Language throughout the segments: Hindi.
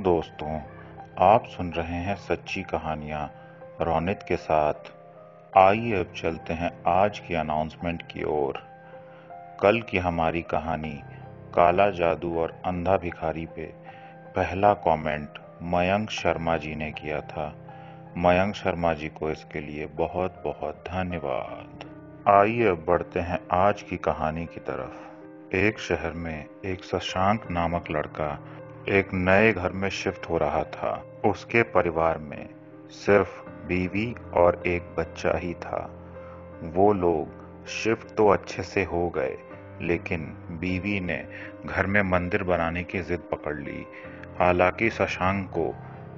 दोस्तों, आप सुन रहे हैं सच्ची कहानियाँ रोनित के साथ। आइए अब चलते हैं आज की अनाउंसमेंट की ओर। कल की हमारी कहानी काला जादू और अंधा भिखारी पे पहला कमेंट मयंक शर्मा जी ने किया था। मयंक शर्मा जी को इसके लिए बहुत बहुत धन्यवाद। आइए अब बढ़ते हैं आज की कहानी की तरफ। एक शहर में एक शशांक नामक लड़का एक नए घर में शिफ्ट हो रहा था। उसके परिवार में सिर्फ बीवी और एक बच्चा ही था। वो लोग शिफ्ट तो अच्छे से हो गए, लेकिन बीवी ने घर में मंदिर बनाने की जिद पकड़ ली। हालांकि शशांक को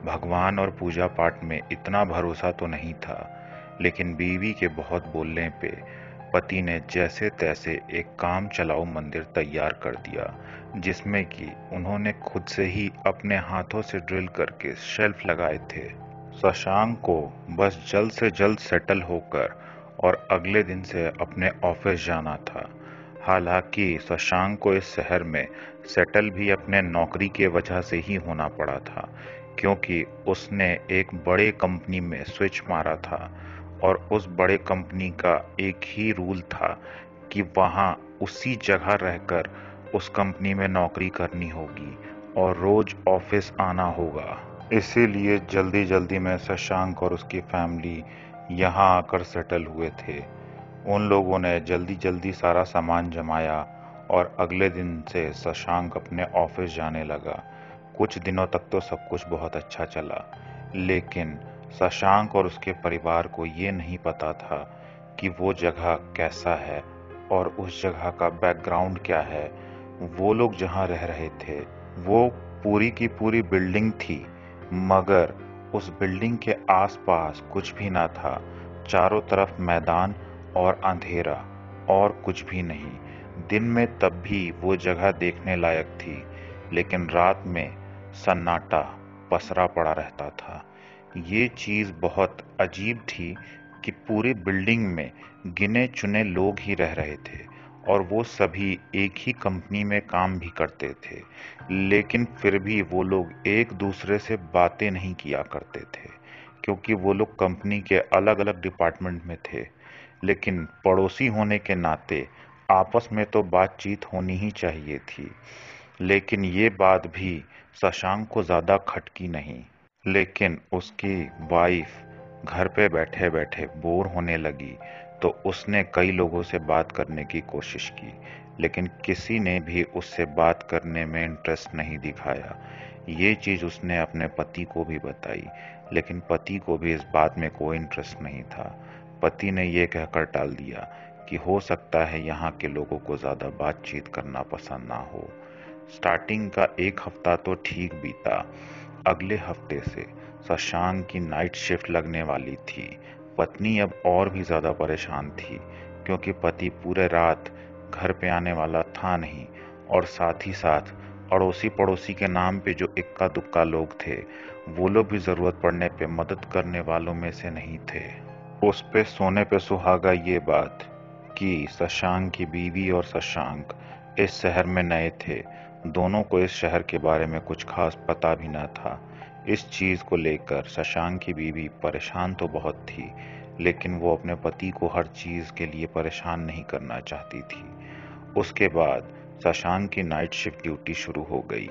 भगवान और पूजा पाठ में इतना भरोसा तो नहीं था, लेकिन बीवी के बहुत बोलने पे पति ने जैसे तैसे एक काम चलाऊ मंदिर तैयार कर दिया, जिसमें कि उन्होंने खुद से ही अपने हाथों से ड्रिल करके शेल्फ लगाए थे। शशांक को बस जल्द से जल्द सेटल होकर और अगले दिन से अपने ऑफिस जाना था। हालांकि शशांक को इस शहर में सेटल भी अपने नौकरी के वजह से ही होना पड़ा था, क्योंकि उसने एक बड़े कंपनी में स्विच मारा था और उस बड़े कंपनी का एक ही रूल था कि वहाँ उसी जगह रहकर उस कंपनी में नौकरी करनी होगी और रोज ऑफिस आना होगा। इसीलिए जल्दी जल्दी में शशांक और उसकी फैमिली यहाँ आकर सेटल हुए थे। उन लोगों ने जल्दी जल्दी सारा सामान जमाया और अगले दिन से शशांक अपने ऑफिस जाने लगा। कुछ दिनों तक तो सब कुछ बहुत अच्छा चला, लेकिन शशांक और उसके परिवार को ये नहीं पता था कि वो जगह कैसा है और उस जगह का बैकग्राउंड क्या है। वो लोग जहाँ रह रहे थे वो पूरी की पूरी बिल्डिंग थी, मगर उस बिल्डिंग के आसपास कुछ भी ना था। चारों तरफ मैदान और अंधेरा और कुछ भी नहीं। दिन में तब भी वो जगह देखने लायक थी, लेकिन रात में सन्नाटा पसरा पड़ा रहता था। ये चीज बहुत अजीब थी कि पूरी बिल्डिंग में गिने चुने लोग ही रह रहे थे और वो सभी एक ही कंपनी में काम भी करते थे, लेकिन फिर भी वो लोग एक दूसरे से बातें नहीं किया करते थे, क्योंकि वो लोग कंपनी के अलग अलग डिपार्टमेंट में थे। लेकिन पड़ोसी होने के नाते आपस में तो बातचीत होनी ही चाहिए थी। लेकिन ये बात भी शशांक को ज्यादा खटकी नहीं। लेकिन उसकी वाइफ घर पे बैठे बैठे बोर होने लगी, तो उसने कई लोगों से बात करने की कोशिश की, लेकिन किसी ने भी उससे बात करने में इंटरेस्ट नहीं दिखाया। ये चीज उसने अपने पति को भी बताई, लेकिन पति को भी इस बात में कोई इंटरेस्ट नहीं था। पति ने ये कहकर टाल दिया कि हो सकता है यहाँ के लोगों को ज्यादा बातचीत करना पसंद ना हो। स्टार्टिंग का एक हफ्ता तो ठीक बीता। अगले हफ्ते से शशांक की नाइट शिफ्ट लगने वाली थी। पत्नी अब और भी ज्यादा परेशान थी, क्योंकि पति पूरे रात घर पे आने वाला था नहीं, और साथ ही साथ अड़ोसी पड़ोसी के नाम पे जो इक्का दुक्का लोग थे, वो लोग भी जरूरत पड़ने पे मदद करने वालों में से नहीं थे। उस पे सोने पे सुहागा ये बात कि शशांक की बीवी और शशांक इस शहर में नए थे। दोनों को इस शहर के बारे में कुछ खास पता भी ना था। इस चीज को लेकर शशांक की बीवी परेशान तो बहुत थी, लेकिन वो अपने पति को हर चीज के लिए परेशान नहीं करना चाहती थी। उसके बाद शशांक की नाइट शिफ्ट ड्यूटी शुरू हो गई,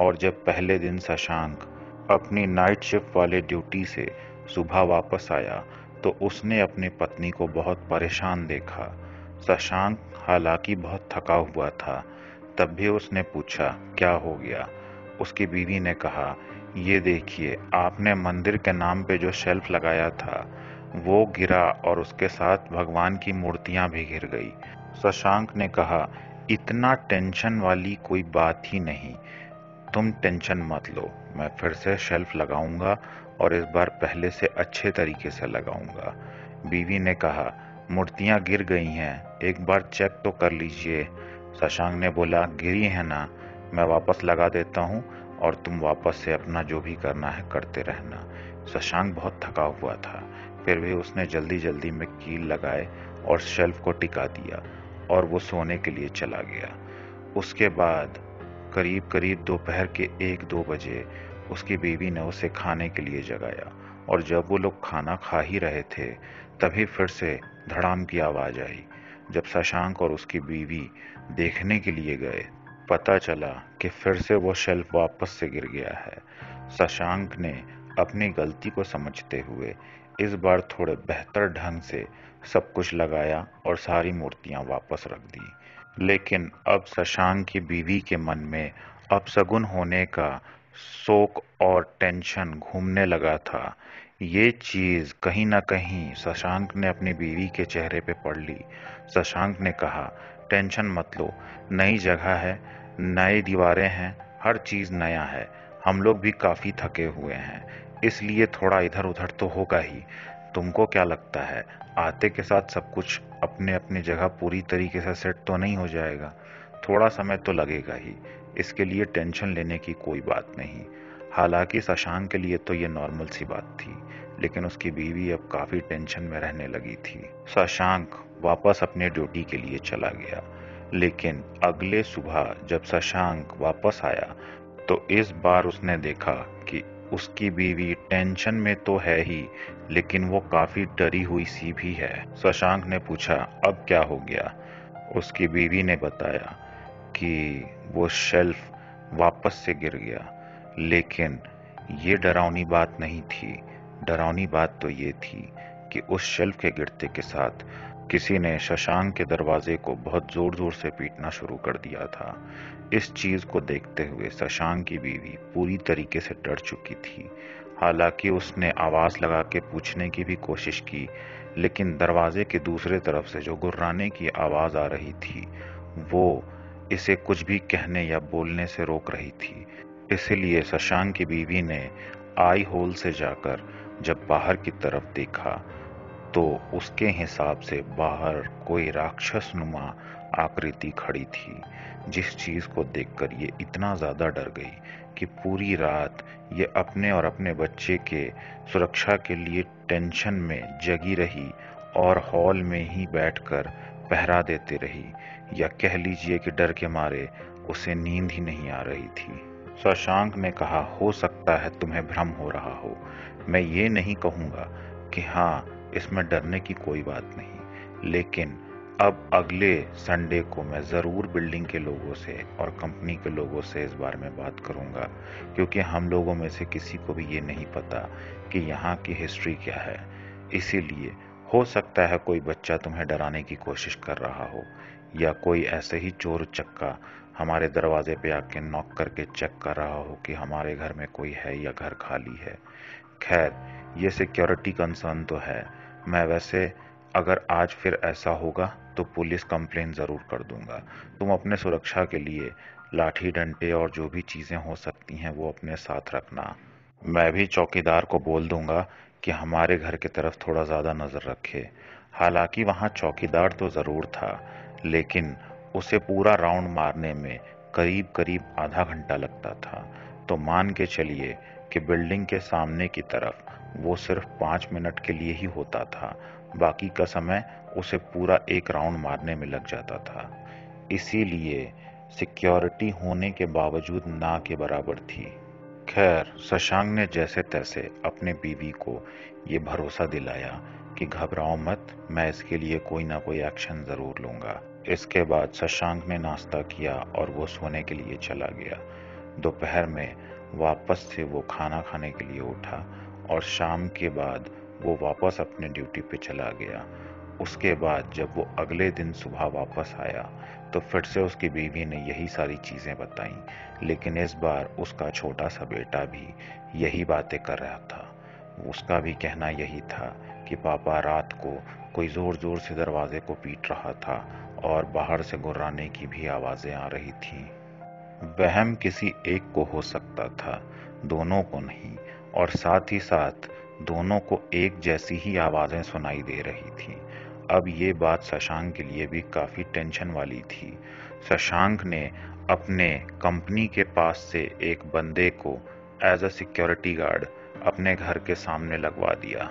और जब पहले दिन शशांक अपनी नाइट शिफ्ट वाले ड्यूटी से सुबह वापस आया, तो उसने अपनी पत्नी को बहुत परेशान देखा। शशांक हालांकि बहुत थका हुआ था, तब भी उसने पूछा क्या हो गया। उसकी बीवी ने कहा, ये देखिए, आपने मंदिर के नाम पे जो शेल्फ लगाया था वो गिरा और उसके साथ भगवान की मूर्तियां भी गिर गई। शशांक ने कहा, इतना टेंशन वाली कोई बात ही नहीं, तुम टेंशन मत लो, मैं फिर से शेल्फ लगाऊंगा और इस बार पहले से अच्छे तरीके से लगाऊंगा। बीवी ने कहा, मूर्तियां गिर गई हैं, एक बार चेक तो कर लीजिए। शशांक ने बोला, गिरी है ना, मैं वापस लगा देता हूँ और तुम वापस से अपना जो भी करना है करते रहना। शशांक बहुत थका हुआ था, फिर भी उसने जल्दी जल्दी में कील लगाए और शेल्फ को टिका दिया और वो सोने के लिए चला गया। उसके बाद करीब करीब दोपहर के 1-2 बजे उसकी बीवी ने उसे खाने के लिए जगाया और जब वो लोग खाना खा ही रहे थे तभी फिर से धड़ाम की आवाज आई। जब शशांक और उसकी बीवी देखने के लिए गए, पता चला कि फिर से वो शेल्फ वापस से गिर गया है। शशांक ने अपनी गलती को समझते हुए इस बार थोड़े बेहतर ढंग से सब कुछ लगाया और सारी मूर्तियां वापस रख दी। लेकिन अब शशांक की बीवी के मन में अपशगुन होने का शोक और टेंशन घूमने लगा था। ये चीज कहीं ना कहीं शशांक ने अपनी बीवी के चेहरे पे पढ़ ली। शशांक ने कहा, टेंशन मत लो, नई जगह है, नई दीवारें हैं, हर चीज नया है। हम लोग भी काफी थके हुए हैं, इसलिए थोड़ा इधर उधर तो होगा ही। तुमको क्या लगता है आते के साथ सब कुछ अपने अपनी जगह पूरी तरीके से सेट तो नहीं हो जाएगा? थोड़ा समय तो लगेगा ही, इसके लिए टेंशन लेने की कोई बात नहीं। हालांकि शशांक के लिए तो ये नॉर्मल सी बात थी, लेकिन उसकी बीवी अब काफी टेंशन में रहने लगी थी। शशांक वापस अपने ड्यूटी के लिए चला गया, लेकिन अगले सुबह जब शशांक वापस आया तो इस बार उसने देखा कि उसकी बीवी टेंशन में तो है ही, लेकिन वो काफी डरी हुई सी भी है। शशांक ने पूछा, अब क्या हो गया? उसकी बीवी ने बताया कि वो शेल्फ वापस से गिर गया। लेकिन ये डरावनी बात नहीं थी। डरावनी बात तो ये थी कि उस शेल्फ के गिरते के साथ किसी ने शशांक के दरवाजे को बहुत जोर जोर से पीटना शुरू कर दिया था। इस चीज को देखते हुए शशांक की बीवी पूरी तरीके से डर चुकी थी। हालांकि उसने आवाज लगा के पूछने की भी कोशिश की, लेकिन दरवाजे के दूसरे तरफ से जो गुर्राने की आवाज आ रही थी वो इसे कुछ भी कहने या बोलने से रोक रही थी। इसलिए शशांक की बीवी ने आई होल से जाकर जब बाहर की तरफ देखा तो उसके हिसाब से बाहर कोई राक्षस नुमा आकृति खड़ी थी, जिस चीज को देखकर ये इतना ज्यादा डर गई कि पूरी रात ये अपने और अपने बच्चे के सुरक्षा के लिए टेंशन में जगी रही और हॉल में ही बैठकर पहरा देते रही, या कह लीजिए कि डर के मारे उसे नींद ही नहीं आ रही थी। शशांक ने कहा, हो सकता है तुम्हें भ्रम हो रहा हो, मैं ये नहीं कहूंगा कि हाँ इसमें डरने की कोई बात नहीं, लेकिन अब अगले संडे को मैं ज़रूर बिल्डिंग के लोगों से और कंपनी के लोगों से इस बारे में बात करूंगा, क्योंकि हम लोगों में से किसी को भी ये नहीं पता कि यहाँ की हिस्ट्री क्या है। इसीलिए हो सकता है कोई बच्चा तुम्हें डराने की कोशिश कर रहा हो, या कोई ऐसे ही चोर उचक्का हमारे दरवाजे पे आके नॉक करके चेक कर रहा हो कि हमारे घर में कोई है या घर खाली है। खैर, ये सिक्योरिटी कंसर्न तो है। मैं वैसे अगर आज फिर ऐसा होगा तो पुलिस कंप्लेन जरूर कर दूंगा। तुम अपने सुरक्षा के लिए लाठी डंडे और जो भी चीजें हो सकती हैं वो अपने साथ रखना। मैं भी चौकीदार को बोल दूंगा कि हमारे घर की तरफ थोड़ा ज्यादा नजर रखे। हालांकि वहां चौकीदार तो जरूर था, लेकिन उसे पूरा राउंड मारने में करीब करीब आधा घंटा लगता था। तो मान के चलिए कि बिल्डिंग के सामने की तरफ वो सिर्फ 5 मिनट के लिए ही होता था, बाकी का समय उसे पूरा एक राउंड मारने में लग जाता था। इसीलिए सिक्योरिटी होने के बावजूद ना के बराबर थी। खैर, शशांक ने जैसे तैसे अपने बीवी को ये भरोसा दिलाया कि घबराओ मत, मैं इसके लिए कोई ना कोई एक्शन जरूर लूंगा। इसके बाद शशांक ने नाश्ता किया और वो सोने के लिए चला गया। दोपहर में वापस से वो खाना खाने के लिए उठा और शाम के बाद वो वापस अपने ड्यूटी पे चला गया। उसके बाद जब वो अगले दिन सुबह वापस आया तो फिर से उसकी बीवी ने यही सारी चीजें बताई, लेकिन इस बार उसका छोटा सा बेटा भी यही बातें कर रहा था। उसका भी कहना यही था कि पापा रात को कोई जोर जोर से दरवाजे को पीट रहा था और बाहर से गुर्राने की भी आवाजें आ रही थी। वहम किसी एक को हो सकता था, दोनों को नहीं, और साथ ही साथ दोनों को एक जैसी ही आवाजें सुनाई दे रही थी। अब ये बात शशांक के लिए भी काफी टेंशन वाली थी। शशांक ने अपने कंपनी के पास से एक बंदे को एज अ सिक्योरिटी गार्ड अपने घर के सामने लगवा दिया,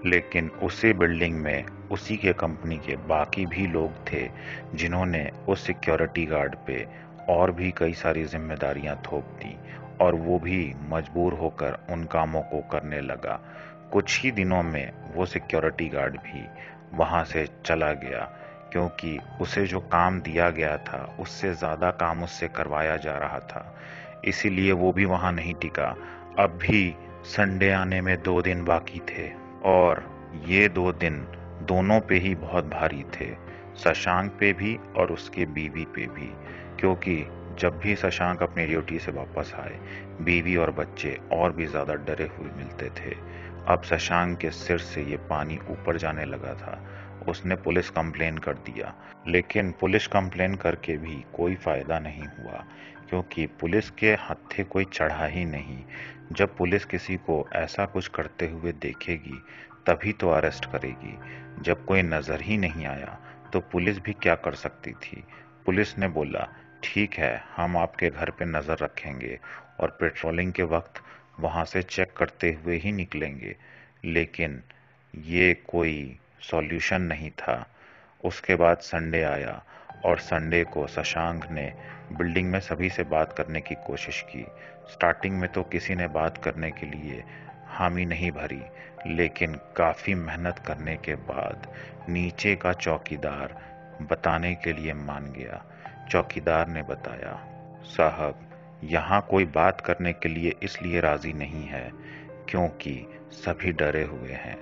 लेकिन उसी बिल्डिंग में उसी के कंपनी के बाकी भी लोग थे जिन्होंने उस सिक्योरिटी गार्ड पे और भी कई सारी जिम्मेदारियां थोप दी और वो भी मजबूर होकर उन कामों को करने लगा। कुछ ही दिनों में वो सिक्योरिटी गार्ड भी वहां से चला गया, क्योंकि उसे जो काम दिया गया था उससे ज्यादा काम उससे करवाया जा रहा था। इसीलिए वो भी वहां नहीं टिका। अब भी संडे आने में 2 दिन बाकी थे और ये 2 दिन दोनों पे ही बहुत भारी थे, शशांक पे भी और उसके बीवी पे भी। क्योंकि जब भी शशांक अपनी ड्यूटी से वापस आए, बीवी और बच्चे और भी ज्यादा डरे हुए मिलते थे। अब शशांक के सिर से ये पानी ऊपर जाने लगा था। उसने पुलिस कंप्लेन कर दिया, लेकिन पुलिस कंप्लेन करके भी कोई फायदा नहीं हुआ, क्योंकि पुलिस के हत्थे कोई चढ़ा ही नहीं। जब पुलिस किसी को ऐसा कुछ करते हुए देखेगी तभी तो अरेस्ट करेगी। जब कोई नजर ही नहीं आया तो पुलिस भी क्या कर सकती थी। पुलिस ने बोला, ठीक है, हम आपके घर पे नजर रखेंगे और पेट्रोलिंग के वक्त वहां से चेक करते हुए ही निकलेंगे। लेकिन ये कोई सॉल्यूशन नहीं था। उसके बाद संडे आया और संडे को शशांक ने बिल्डिंग में सभी से बात करने की कोशिश की। स्टार्टिंग में तो किसी ने बात करने के लिए हामी नहीं भरी, लेकिन काफी मेहनत करने के बाद नीचे का चौकीदार बताने के लिए मान गया। चौकीदार ने बताया, साहब, यहाँ कोई बात करने के लिए इसलिए राजी नहीं है क्योंकि सभी डरे हुए हैं।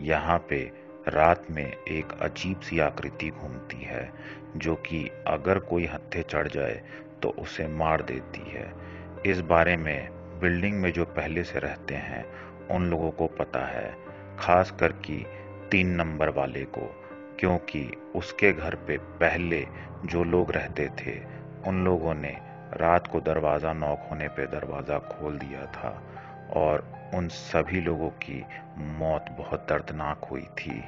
यहाँ पे रात में एक अजीब सी आकृति घूमती है जो कि अगर कोई हत्थे चढ़ जाए तो उसे मार देती है। इस बारे में बिल्डिंग में जो पहले से रहते हैं उन लोगों को पता है, खास कर कि 3 नंबर वाले को, क्योंकि उसके घर पे पहले जो लोग रहते थे उन लोगों ने रात को दरवाजा नॉक होने पे दरवाजा खोल दिया था और उन सभी लोगों की मौत बहुत दर्दनाक हुई थी।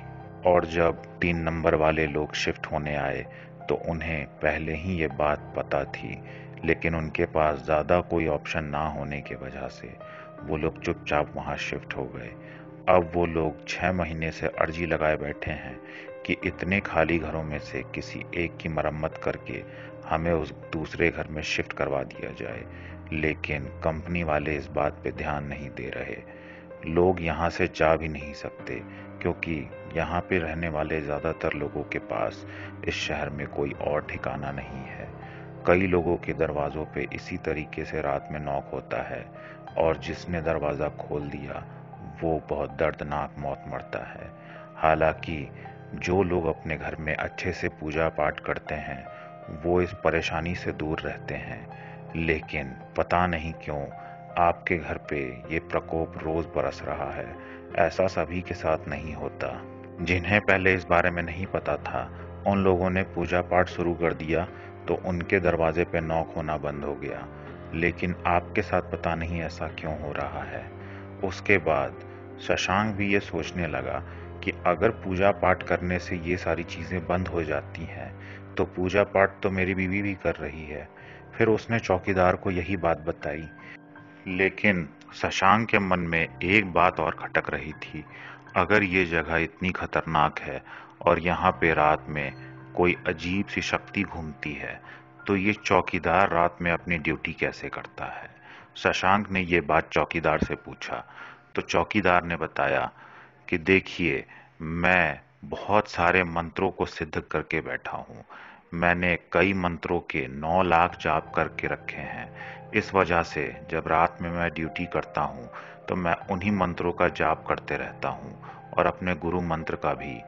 और जब 3 नंबर वाले लोग शिफ्ट होने आए तो उन्हें पहले ही ये बात पता थी, लेकिन उनके पास ज्यादा कोई ऑप्शन ना होने की वजह से वो लोग चुपचाप वहां शिफ्ट हो गए। अब वो लोग 6 महीने से अर्जी लगाए बैठे हैं कि इतने खाली घरों में से किसी एक की मरम्मत करके हमें उस दूसरे घर में शिफ्ट करवा दिया जाए, लेकिन कंपनी वाले इस बात पे ध्यान नहीं दे रहे। लोग यहाँ से जा भी नहीं सकते, क्योंकि यहाँ पे रहने वाले ज्यादातर लोगों के पास इस शहर में कोई और ठिकाना नहीं है। कई लोगों के दरवाजों पे इसी तरीके से रात में नॉक होता है और जिसने दरवाजा खोल दिया वो बहुत दर्दनाक मौत मरता है। हालांकि जो लोग अपने घर में अच्छे से पूजा पाठ करते हैं वो इस परेशानी से दूर रहते हैं, लेकिन पता नहीं क्यों आपके घर पे ये प्रकोप रोज बरस रहा है। ऐसा सभी के साथ नहीं होता। जिन्हें पहले इस बारे में नहीं पता था उन लोगों ने पूजा पाठ शुरू कर दिया तो उनके दरवाजे पे नॉक होना बंद हो गया, लेकिन आपके साथ पता नहीं ऐसा क्यों हो रहा है। उसके बाद शशांक भी ये सोचने लगा कि अगर पूजा पाठ करने से ये सारी चीजें बंद हो जाती हैं तो पूजा पाठ तो मेरी बीवी भी कर रही है। फिर उसने चौकीदार को यही बात बताई, लेकिन शशांक के मन में एक बात और खटक रही थी। अगर ये जगह इतनी खतरनाक है और यहाँ पे रात में कोई अजीब सी शक्ति घूमती है तो ये चौकीदार रात में अपनी ड्यूटी कैसे करता है। शशांक ने ये बात चौकीदार से पूछा तो चौकीदार ने बताया कि देखिए, मैं बहुत सारे मंत्रों को सिद्ध करके बैठा हूँ। मैंने कई मंत्रों के 9 लाख जाप करके रखे हैं। इस वजह से जब रात में मैं ड्यूटी करता हूँ तो मैं उन्हीं मंत्रों का जाप करते रहता हूँ और अपने गुरु मंत्र का भी,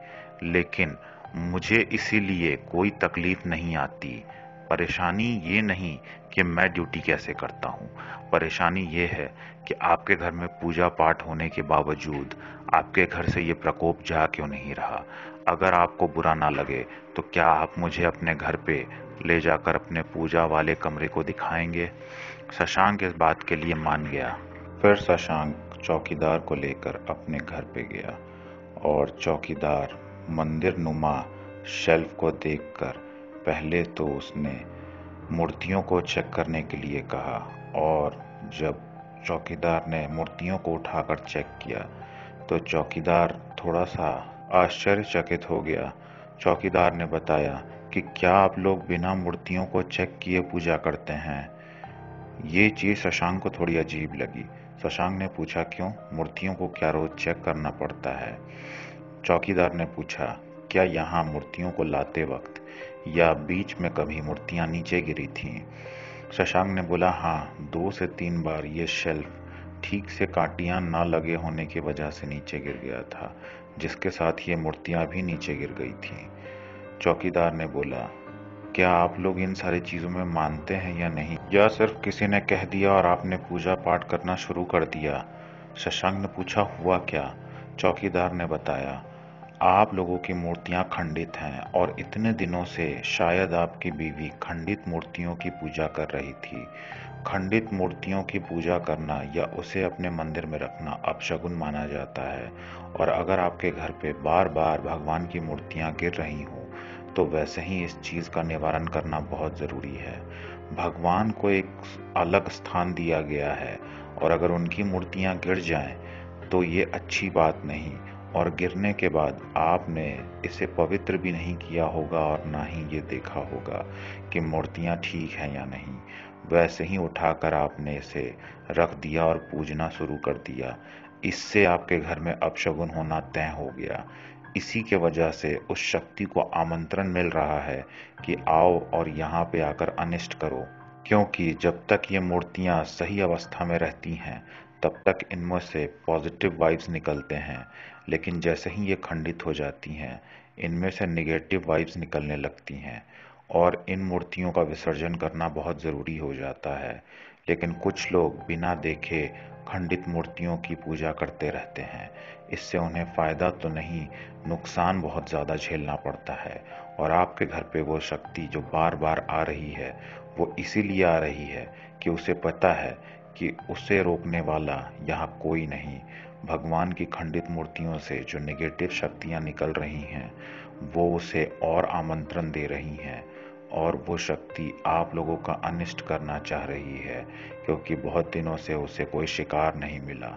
लेकिन मुझे इसीलिए कोई तकलीफ नहीं आती। परेशानी ये नहीं कि मैं ड्यूटी कैसे करता हूँ, परेशानी ये है कि आपके घर में पूजा पाठ होने के बावजूद आपके घर से ये प्रकोप जा क्यों नहीं रहा। अगर आपको बुरा ना लगे तो क्या आप मुझे अपने घर पे ले जाकर अपने पूजा वाले कमरे को दिखाएंगे। शशांक इस बात के लिए मान गया। फिर शशांक चौकीदार को लेकर अपने घर पे गया और चौकीदार मंदिर नुमा शेल्फ को देखकर पहले तो उसने मूर्तियों को चेक करने के लिए कहा, और जब चौकीदार ने मूर्तियों को उठाकर चेक किया तो चौकीदार थोड़ा सा आश्चर्यचकित हो गया। चौकीदार ने बताया कि क्या आप लोग बिना मूर्तियों को चेक किए पूजा करते हैं। ये चीज शशांक को थोड़ी अजीब लगी। शशांक ने पूछा, क्यों? मूर्तियों को क्या रोज चेक करना पड़ता है? चौकीदार ने पूछा, क्या यहाँ मूर्तियों को लाते वक्त या बीच में कभी मूर्तियां नीचे गिरी थीं? शशांक ने बोला, हाँ, 2 से 3 बार ये शेल्फ ठीक से कांटियां न लगे होने की वजह से नीचे गिर गया था, जिसके साथ ये मूर्तियां भी नीचे गिर गई थीं। चौकीदार ने बोला, क्या आप लोग इन सारी चीजों में मानते हैं या नहीं, या सिर्फ किसी ने कह दिया और आपने पूजा पाठ करना शुरू कर दिया? शशांक ने पूछा, हुआ क्या? चौकीदार ने बताया, आप लोगों की मूर्तियां खंडित हैं और इतने दिनों से शायद आपकी बीवी खंडित मूर्तियों की पूजा कर रही थी। खंडित मूर्तियों की पूजा करना या उसे अपने मंदिर में रखना अपशगुन माना जाता है, और अगर आपके घर पे बार बार भगवान की मूर्तियां गिर रही हों तो वैसे ही इस चीज का निवारण करना बहुत जरूरी है। भगवान को एक अलग स्थान दिया गया है, और अगर उनकी मूर्तियां गिर जाएं तो ये अच्छी बात नहीं, और गिरने के बाद आपने इसे पवित्र भी नहीं किया होगा और ना ही ये देखा होगा कि मूर्तियां ठीक हैं या नहीं। वैसे ही उठाकर आपने इसे रख दिया और पूजना शुरू कर दिया। इससे आपके घर में अपशगुन होना तय हो गया। इसी के वजह से उस शक्ति को आमंत्रण मिल रहा है कि आओ और यहाँ पे आकर अनिष्ट करो, क्योंकि जब तक ये मूर्तियां सही अवस्था में रहती हैं तब तक इनमें से पॉजिटिव वाइब्स निकलते हैं, लेकिन जैसे ही ये खंडित हो जाती हैं इनमें से नेगेटिव वाइब्स निकलने लगती हैं, और इन मूर्तियों का विसर्जन करना बहुत ज़रूरी हो जाता है। लेकिन कुछ लोग बिना देखे खंडित मूर्तियों की पूजा करते रहते हैं। इससे उन्हें फ़ायदा तो नहीं, नुकसान बहुत ज़्यादा झेलना पड़ता है। और आपके घर पे वो शक्ति जो बार बार आ रही है वो इसीलिए आ रही है कि उसे पता है कि उसे रोकने वाला यहाँ कोई नहीं। भगवान की खंडित मूर्तियों से जो नेगेटिव शक्तियाँ निकल रही हैं वो उसे और आमंत्रण दे रही हैं, और वो शक्ति आप लोगों का अनिष्ट करना चाह रही है, क्योंकि बहुत दिनों से उसे कोई शिकार नहीं मिला।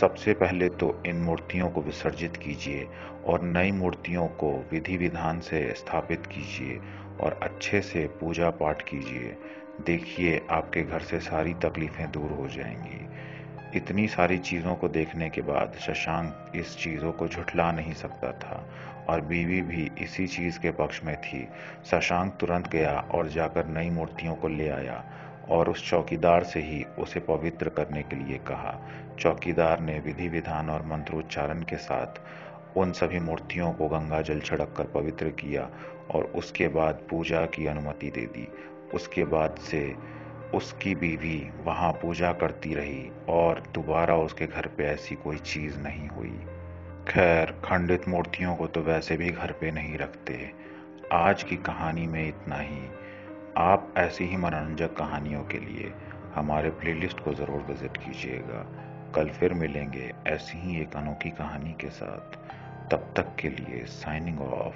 सबसे पहले तो इन मूर्तियों को विसर्जित कीजिए और नई मूर्तियों को विधि विधान से स्थापित कीजिए और अच्छे से पूजा पाठ कीजिए। देखिए, आपके घर से सारी तकलीफें दूर हो जाएंगी। इतनी सारी चीज़ों को देखने के बाद शशांक इस चीज़ों को झुठला नहीं सकता था, और बीवी भी इसी चीज़ के पक्ष में थी। शशांक तुरंत गया और जाकर नई मूर्तियों को ले आया और उस चौकीदार से ही उसे पवित्र करने के लिए कहा। चौकीदार ने विधि विधान और मंत्रोच्चारण के साथ उन सभी मूर्तियों को गंगा जल छिड़क कर पवित्र किया और उसके बाद पूजा की अनुमति दे दी। उसके बाद से उसकी बीवी वहां पूजा करती रही और दोबारा उसके घर पे ऐसी कोई चीज नहीं हुई। खैर, खंडित मूर्तियों को तो वैसे भी घर पे नहीं रखते। आज की कहानी में इतना ही। आप ऐसी ही मनोरंजक कहानियों के लिए हमारे प्लेलिस्ट को ज़रूर विजिट कीजिएगा। कल फिर मिलेंगे ऐसी ही एक अनोखी कहानी के साथ। तब तक के लिए साइनिंग ऑफ।